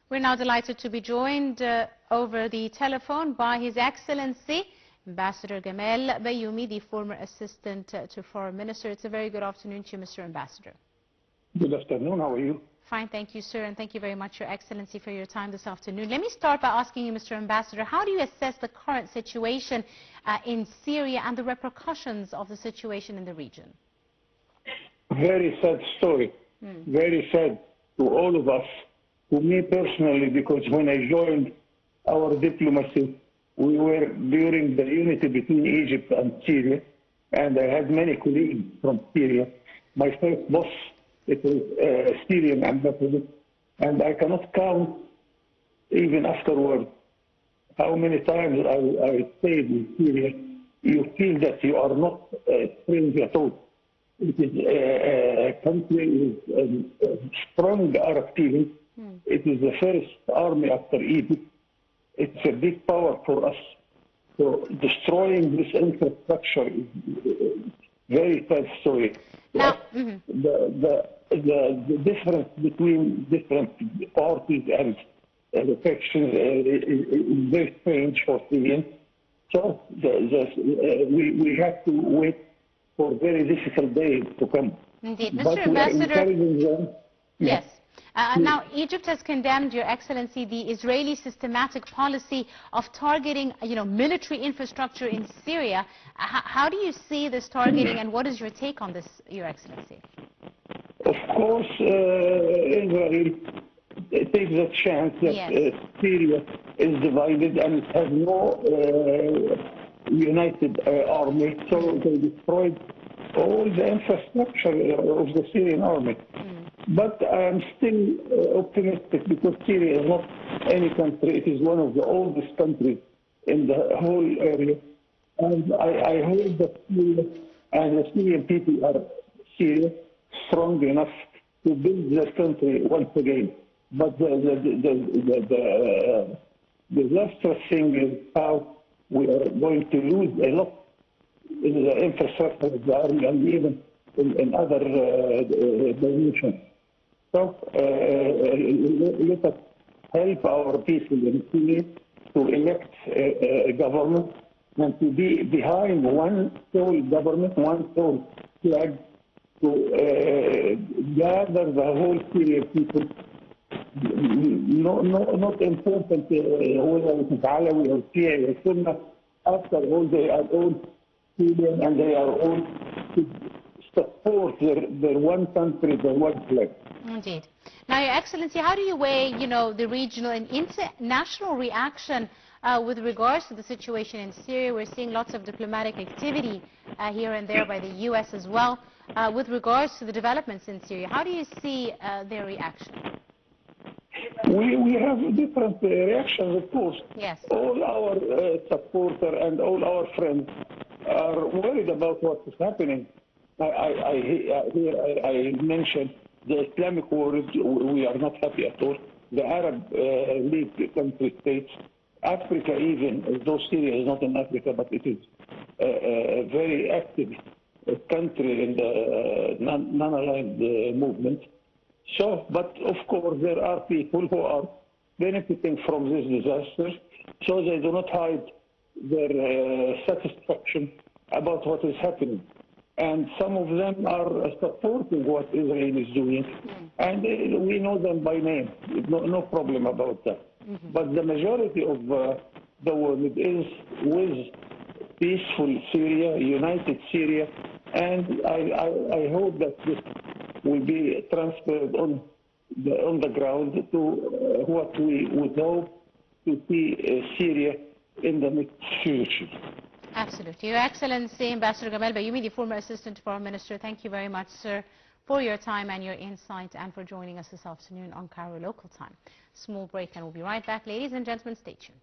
We're now delighted to be joined over the telephone by His Excellency Ambassador GAmal Bayoumy, the former Assistant to Foreign Minister. It's a very good afternoon to you, Mr. Ambassador. Good afternoon. How are you? Fine, thank you, sir, and thank you very much, Your Excellency, for your time this afternoon. Let me start by asking you, Mr. Ambassador, how do you assess the current situation in Syria and the repercussions of the situation in the region? Very sad story. Very sad to all of us. To me personally, because when I joined our diplomacy, we were during the unity between Egypt and Syria, and I had many colleagues from Syria. My first boss, it was Syrian ambassador, and I cannot count, even afterward, how many times I stayed in Syria. You feel that you are not strange at all. It is a country with a strong Arab feeling. It is the first army after Egypt. It's a big power for us. So destroying this infrastructure is very sad story. Now, the difference between different parties and factions is very strange for Syrians. So we have to wait for very difficult days to come. Indeed. Mr. Ambassador, yes. Now, Egypt has condemned, Your Excellency, the Israeli systematic policy of targeting, military infrastructure in Syria. How do you see this targeting, and what is your take on this, Your Excellency? Of course, Israel takes a chance that Syria is divided and it has no united army, so they destroyed all the infrastructure of the Syrian army. But I am still optimistic because Syria is not any country. It is one of the oldest countries in the whole area. And I hope that Syria and the Syrian people are strong enough to build their country once again. But the disastrous thing is how we are going to lose a lot in the infrastructure of the army and even in other dimensions. So let us help our people in Syria to elect a government and to be behind one sole government, one sole flag, to gather the whole Syrian people. Not important whether it is Alawi or Shia or Sunnah. After all, they are all Syrian and they are all to support their one country, their one flag. Indeed. Now, Your Excellency, how do you weigh, the regional and international reaction with regards to the situation in Syria? We're seeing lots of diplomatic activity here and there by the U.S. as well with regards to the developments in Syria. How do you see their reaction? We have different reactions, of course. Yes. All our supporters and all our friends are worried about what is happening. I mentioned the Islamic world, we are not happy at all. The Arab League country states, Africa even, though Syria is not in Africa, but it is a very active country in the non-aligned movement. So, but of course there are people who are benefiting from this disaster, so they do not hide their satisfaction about what is happening. And some of them are supporting what Israel is doing, and we know them by name. No problem about that. But the majority of the world is with peaceful Syria, united Syria, and I hope that this will be transferred on the ground to what we would hope to see Syria in the next future. Absolutely. Your Excellency, Ambassador GAmal Bayoumy, the former Assistant Foreign Minister, thank you very much, sir, for your time and your insight and for joining us this afternoon on Cairo local time. Small break and we'll be right back. Ladies and gentlemen, stay tuned.